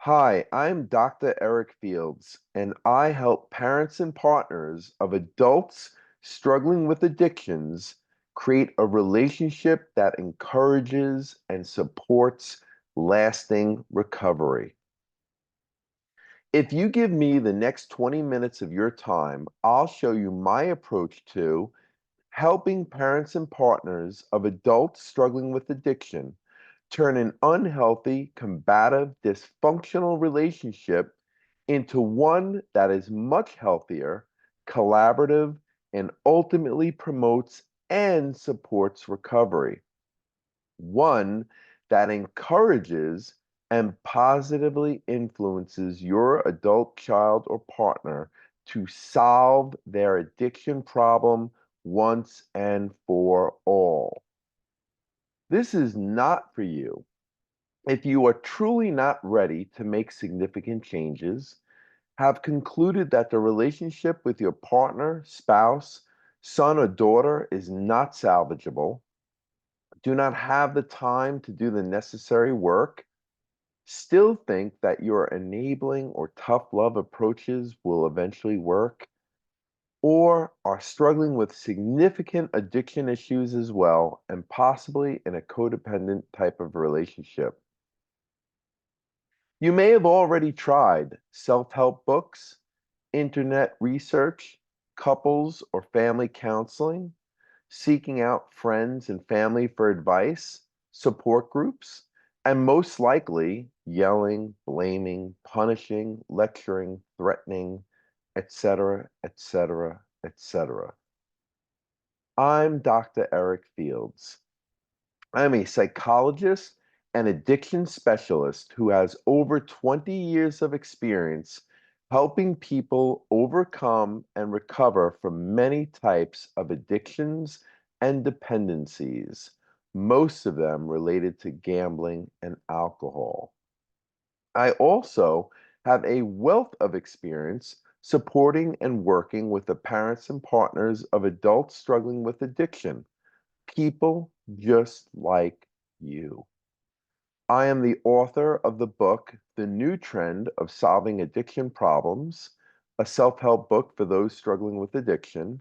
Hi, I'm Dr. Eric Fields, and I help parents and partners of adults struggling with addictions create a relationship that encourages and supports lasting recovery. If you give me the next 20 minutes of your time, I'll show you my approach to helping parents and partners of adults struggling with addiction turn an unhealthy, combative, dysfunctional relationship into one that is much healthier, collaborative, and ultimately promotes and supports recovery. One that encourages and positively influences your adult child or partner to solve their addiction problem once and for all. This is not for you if you are truly not ready to make significant changes, have concluded that the relationship with your partner, spouse, son, or daughter is not salvageable, do not have the time to do the necessary work, still think that your enabling or tough love approaches will eventually work, or are struggling with significant addiction issues as well, and possibly in a codependent type of relationship. You may have already tried self-help books, internet research, couples or family counseling, seeking out friends and family for advice, support groups, and most likely yelling, blaming, punishing, lecturing, threatening, etc., etc., etc. I'm Dr. Eric Fields. I'm a psychologist and addiction specialist who has over 20 years of experience helping people overcome and recover from many types of addictions and dependencies, most of them related to gambling and alcohol. I also have a wealth of experience supporting and working with the parents and partners of adults struggling with addiction, people just like you. I am the author of the book, The New Trend of Solving Addiction Problems, a self-help book for those struggling with addiction,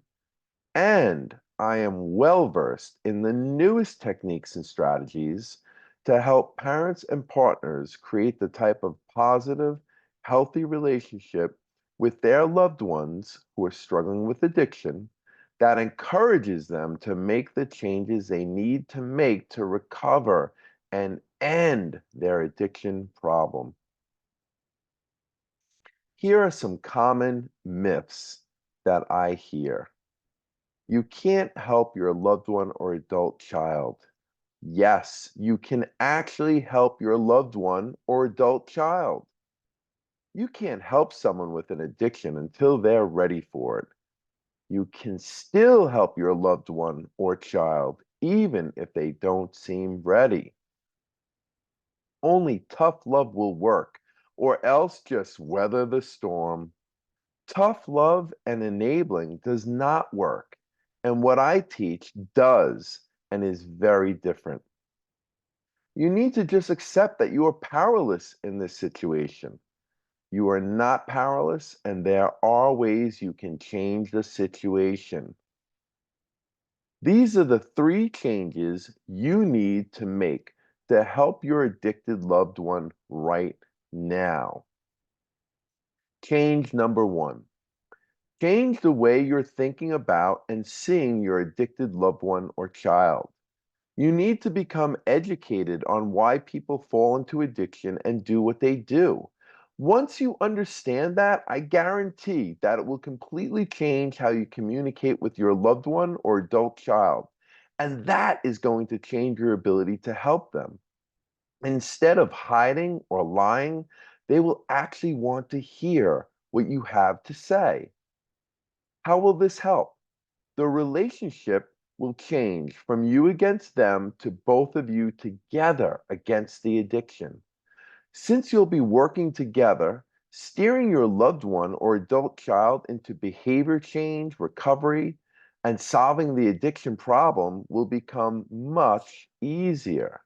and I am well versed in the newest techniques and strategies to help parents and partners create the type of positive, healthy relationship with their loved ones who are struggling with addiction that encourages them to make the changes they need to make to recover and end their addiction problem. Here are some common myths that I hear. You can't help your loved one or adult child. Yes, you can actually help your loved one or adult child. You can't help someone with an addiction until they're ready for it. You can still help your loved one or child even if they don't seem ready. Only tough love will work, or else just weather the storm. Tough love and enabling does not work, and what I teach does and is very different. You need to just accept that you are powerless in this situation. You are not powerless, and there are ways you can change the situation. These are the three changes you need to make to help your addicted loved one right now. Change number one. Change the way you're thinking about and seeing your addicted loved one or child. You need to become educated on why people fall into addiction and do what they do. Once you understand that, I guarantee that it will completely change how you communicate with your loved one or adult child. And that is going to change your ability to help them. Instead of hiding or lying, they will actually want to hear what you have to say. How will this help? The relationship will change from you against them to both of you together against the addiction. Since you'll be working together, steering your loved one or adult child into behavior change, recovery, and solving the addiction problem will become much easier.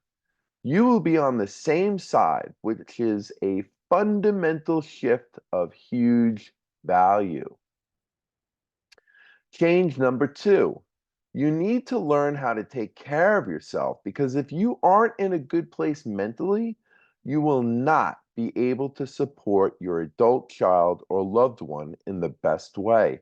You will be on the same side, which is a fundamental shift of huge value. Change number two, you need to learn how to take care of yourself because if you aren't in a good place mentally, you will not be able to support your adult child or loved one in the best way.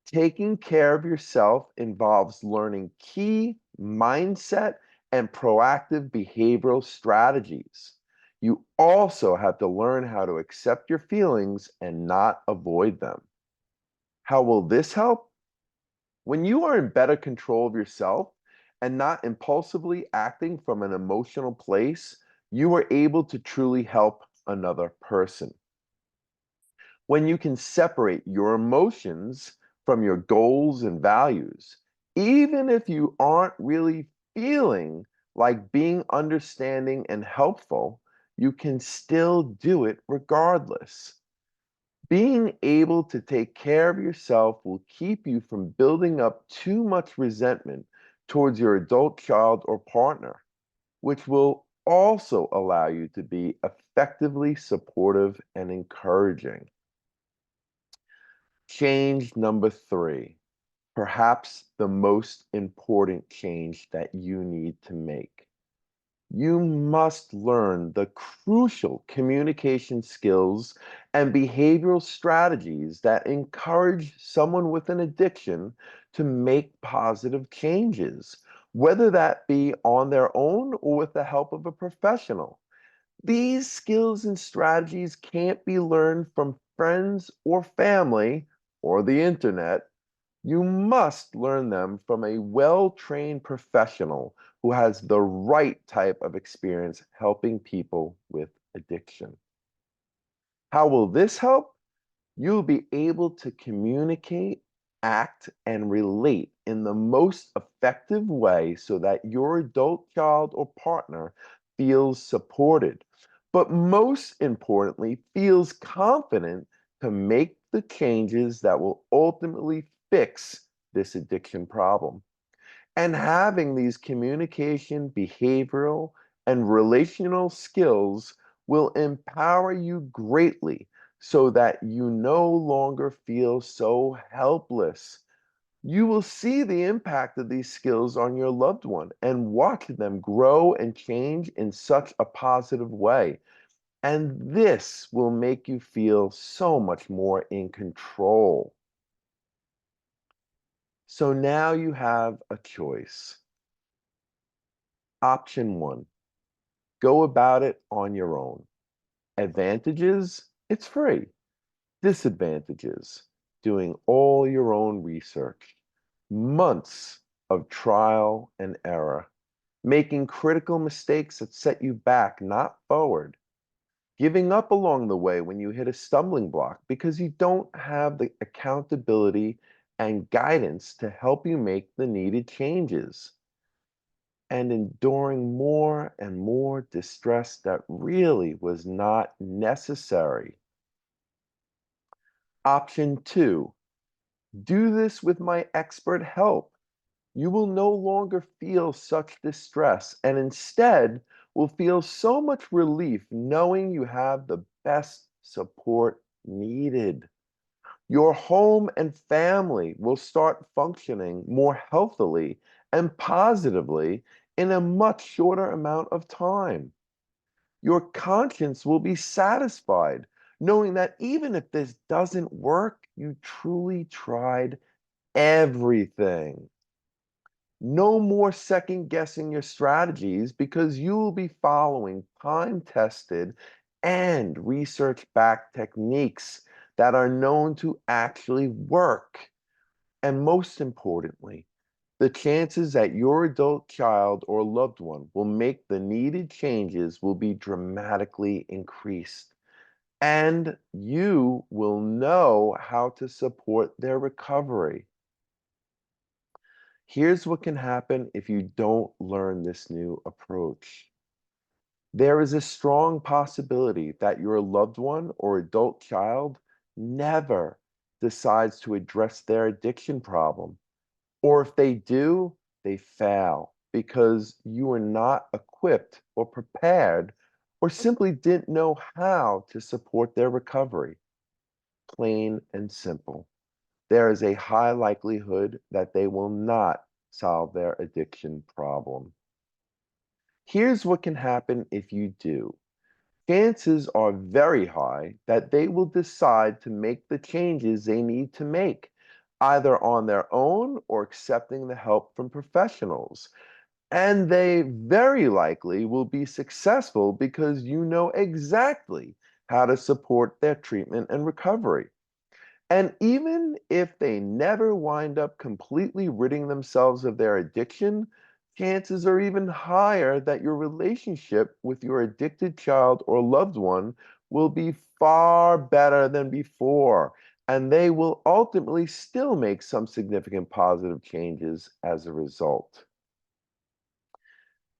Taking care of yourself involves learning key mindset and proactive behavioral strategies. You also have to learn how to accept your feelings and not avoid them. How will this help? When you are in better control of yourself and not impulsively acting from an emotional place, you are able to truly help another person. When you can separate your emotions from your goals and values, even if you aren't really feeling like being understanding and helpful, you can still do it regardless. Being able to take care of yourself will keep you from building up too much resentment towards your adult child or partner, which will also allow you to be effectively supportive and encouraging. Change number three, perhaps the most important change that you need to make. You must learn the crucial communication skills and behavioral strategies that encourage someone with an addiction to make positive changes, whether that be on their own or with the help of a professional. These skills and strategies can't be learned from friends or family or the internet. You must learn them from a well-trained professional who has the right type of experience helping people with addiction. How will this help? You'll be able to communicate, act, and relate in the most effective way so that your adult child or partner feels supported, but most importantly, feels confident to make the changes that will ultimately fix this addiction problem. And having these communication, behavioral, and relational skills will empower you greatly so that you no longer feel so helpless. You will see the impact of these skills on your loved one and watch them grow and change in such a positive way. And this will make you feel so much more in control. So now you have a choice. Option one, go about it on your own. Advantages, it's free. Disadvantages, doing all your own research. Months of trial and error. Making critical mistakes that set you back, not forward. Giving up along the way when you hit a stumbling block because you don't have the accountability and guidance to help you make the needed changes. And enduring more and more distress that really was not necessary. Option two, do this with my expert help. You will no longer feel such distress and instead will feel so much relief knowing you have the best support needed. Your home and family will start functioning more healthily and positively in a much shorter amount of time. Your conscience will be satisfied knowing that even if this doesn't work, you truly tried everything. No more second guessing your strategies because you will be following time tested and research backed techniques that are known to actually work. And most importantly, the chances that your adult child or loved one will make the needed changes will be dramatically increased. And you will know how to support their recovery. Here's what can happen if you don't learn this new approach. There is a strong possibility that your loved one or adult child never decides to address their addiction problem. Or if they do, they fail because you are not equipped or prepared or simply didn't know how to support their recovery. Plain and simple. There is a high likelihood that they will not solve their addiction problem. Here's what can happen if you do. Chances are very high that they will decide to make the changes they need to make, either on their own or accepting the help from professionals. And they very likely will be successful because you know exactly how to support their treatment and recovery. And even if they never wind up completely ridding themselves of their addiction, chances are even higher that your relationship with your addicted child or loved one will be far better than before. And they will ultimately still make some significant positive changes as a result.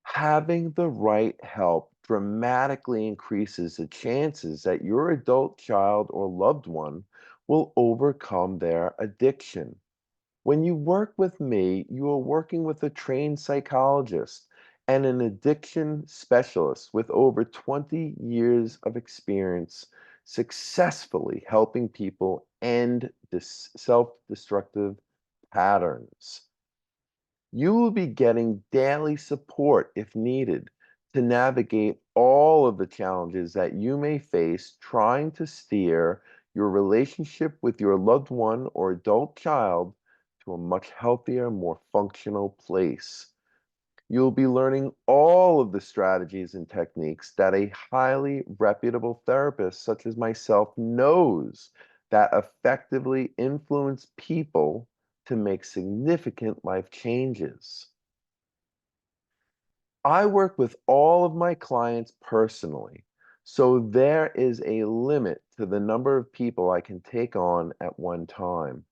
Having the right help dramatically increases the chances that your adult child or loved one will overcome their addiction. When you work with me, you are working with a trained psychologist and an addiction specialist with over 20 years of experience successfully helping people end self destructive patterns. You will be getting daily support if needed to navigate all of the challenges that you may face trying to steer your relationship with your loved one or adult child to a much healthier, more functional place. You'll be learning all of the strategies and techniques that a highly reputable therapist, such as myself, knows that effectively influence people to make significant life changes. I work with all of my clients personally, so there is a limit to the number of people I can take on at one time.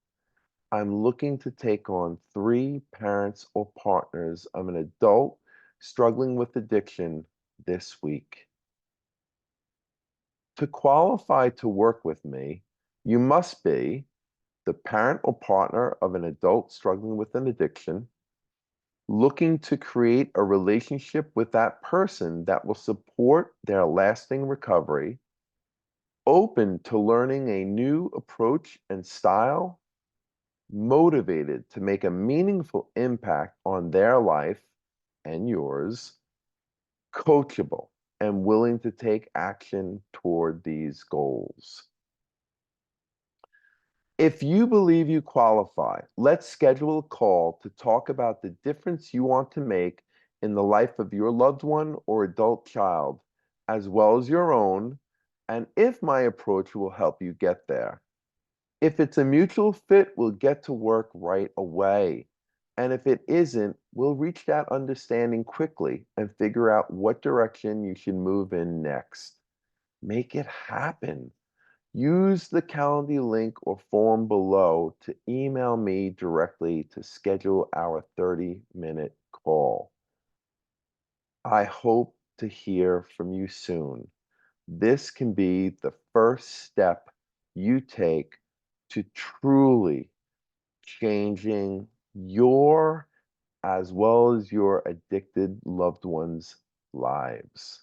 I'm looking to take on 3 parents or partners of an adult struggling with addiction this week. To qualify to work with me, you must be the parent or partner of an adult struggling with an addiction, looking to create a relationship with that person that will support their lasting recovery, open to learning a new approach and style, motivated to make a meaningful impact on their life and yours, coachable, and willing to take action toward these goals. If you believe you qualify, let's schedule a call to talk about the difference you want to make in the life of your loved one or adult child, as well as your own, and if my approach will help you get there. If it's a mutual fit, we'll get to work right away. And if it isn't, we'll reach that understanding quickly and figure out what direction you should move in next. Make it happen. Use the Calendly link or form below to email me directly to schedule our 30-minute call. I hope to hear from you soon. This can be the first step you take to truly changing your as well as your addicted loved ones' lives.